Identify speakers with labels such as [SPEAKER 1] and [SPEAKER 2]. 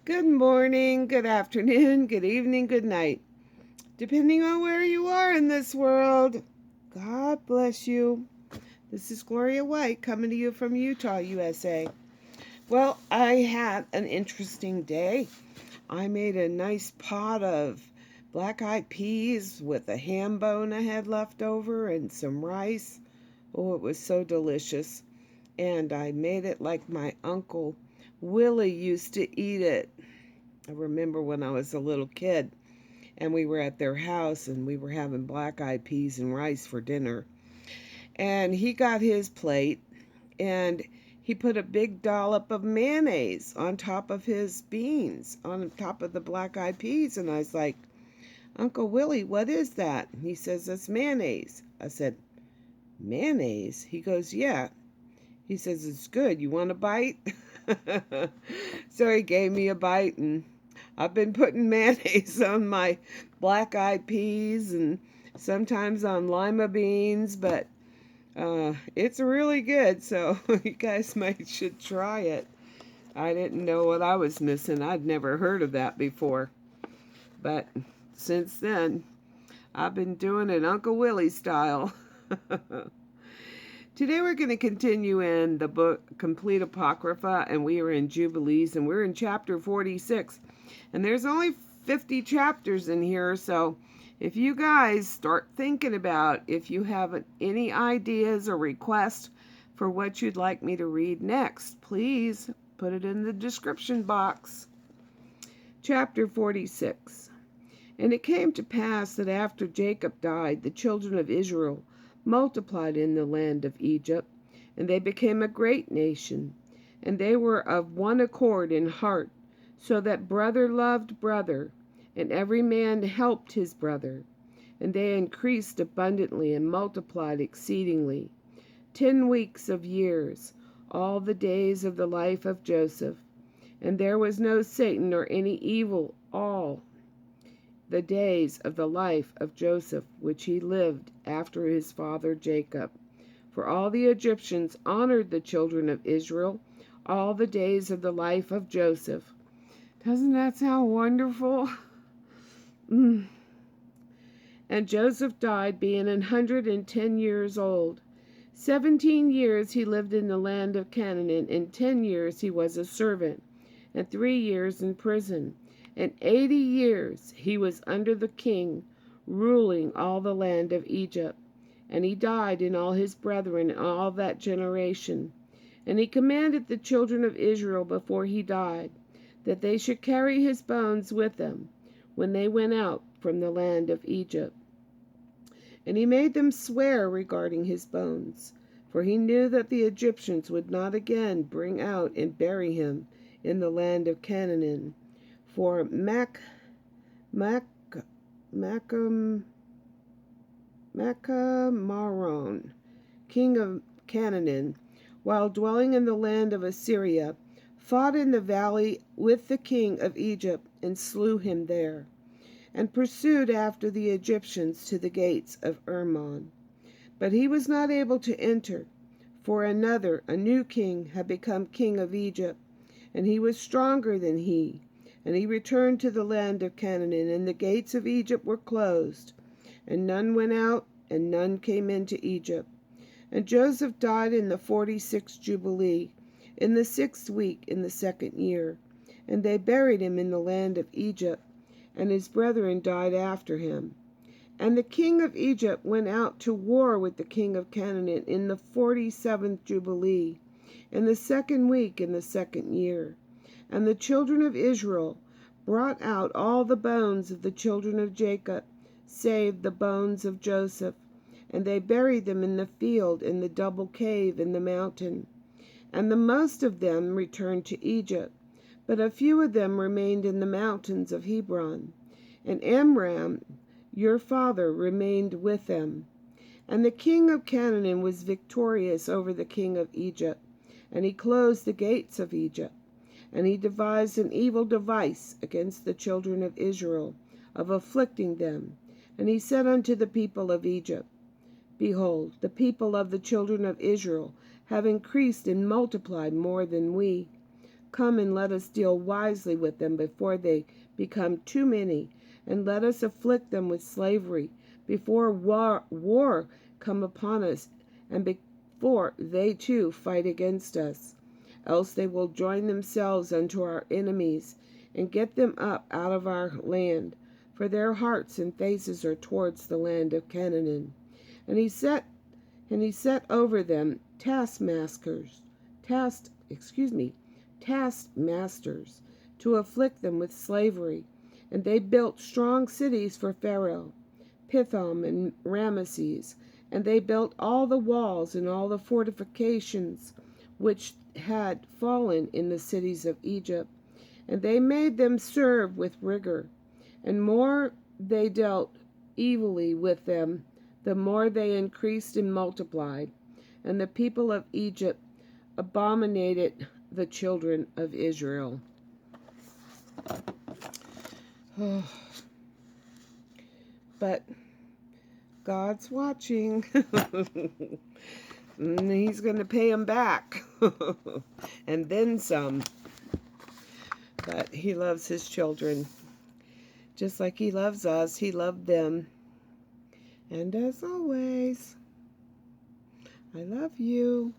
[SPEAKER 1] Good morning, good afternoon, good evening, good night. Depending on where you are in this world, God bless you. This is Gloria White coming to you from Utah, USA. Well, I had an interesting day. I made a nice pot of black-eyed peas with a ham bone I had left over and some rice. Oh, it was so delicious. And I made it like my Uncle Willie used to eat it. I remember when I was a little kid and we were at their house and we were having black-eyed peas and rice for dinner. And he got his plate and he put a big dollop of mayonnaise on top of his beans, on top of the black-eyed peas. And I was like, Uncle Willie, what is that? He says, it's mayonnaise. I said, mayonnaise? He goes, yeah. He says, it's good. You want a bite? So he gave me a bite, and I've been putting mayonnaise on my black-eyed peas and sometimes on lima beans, but it's really good, so you guys should try it. I didn't know what I was missing. I'd never heard of that before. But since then, I've been doing it Uncle Willie style. Today we're going to continue in the book Complete Apocrypha, and we are in Jubilees, and we're in chapter 46. And there's only 50 chapters in here, so if you guys start thinking about if you have any ideas or requests for what you'd like me to read next, please put it in the description box. Chapter 46. And it came to pass that after Jacob died, the children of Israel multiplied in the land of Egypt, and they became a great nation, and they were of one accord in heart, so that brother loved brother, and every man helped his brother. And they increased abundantly and multiplied exceedingly. 10 weeks of years, all the days of the life of Joseph. And there was no Satan nor any evil all the days of the life of Joseph, which he lived after his father Jacob. For all the Egyptians honored the children of Israel all the days of the life of Joseph. Doesn't that sound wonderful? And Joseph died being 110 years old. 17 years he lived in the land of Canaan, and 10 years he was a servant, and 3 years in prison. And 80 years he was under the king, ruling all the land of Egypt. And he died in all his brethren in all that generation. And he commanded the children of Israel before he died, that they should carry his bones with them, when they went out from the land of Egypt. And he made them swear regarding his bones, for he knew that the Egyptians would not again bring out and bury him in the land of Canaan. For Macamaron, king of Canaan, while dwelling in the land of Assyria, fought in the valley with the king of Egypt, and slew him there, and pursued after the Egyptians to the gates of Ermon. But he was not able to enter, for a new king, had become king of Egypt, and he was stronger than he. And he returned to the land of Canaan, and the gates of Egypt were closed, and none went out, and none came into Egypt. And Joseph died in the 46th Jubilee, in the 6th week, in the 2nd year. And they buried him in the land of Egypt, and his brethren died after him. And the king of Egypt went out to war with the king of Canaan in the 47th Jubilee, in the 2nd week, in the 2nd year. And the children of Israel brought out all the bones of the children of Jacob, save the bones of Joseph, and they buried them in the field in the double cave in the mountain. And the most of them returned to Egypt, but a few of them remained in the mountains of Hebron. And Amram, your father, remained with them. And the king of Canaan was victorious over the king of Egypt, and he closed the gates of Egypt. And he devised an evil device against the children of Israel, of afflicting them. And he said unto the people of Egypt, Behold, the people of the children of Israel have increased and multiplied more than we. Come and let us deal wisely with them before they become too many, and let us afflict them with slavery before war come upon us, and before they too fight against us. Else they will join themselves unto our enemies, and get them up out of our land, for their hearts and faces are towards the land of Canaan. And he set over them taskmasters, to afflict them with slavery. And they built strong cities for Pharaoh, Pithom and Ramesses, and they built all the walls and all the fortifications which had fallen in the cities of Egypt. And they made them serve with rigor. And more they dealt evilly with them, the more they increased and multiplied. And the people of Egypt abominated the children of Israel. But God's watching. And he's going to pay them back. And then some. But he loves his children. Just like he loves us, he loved them. And as always, I love you.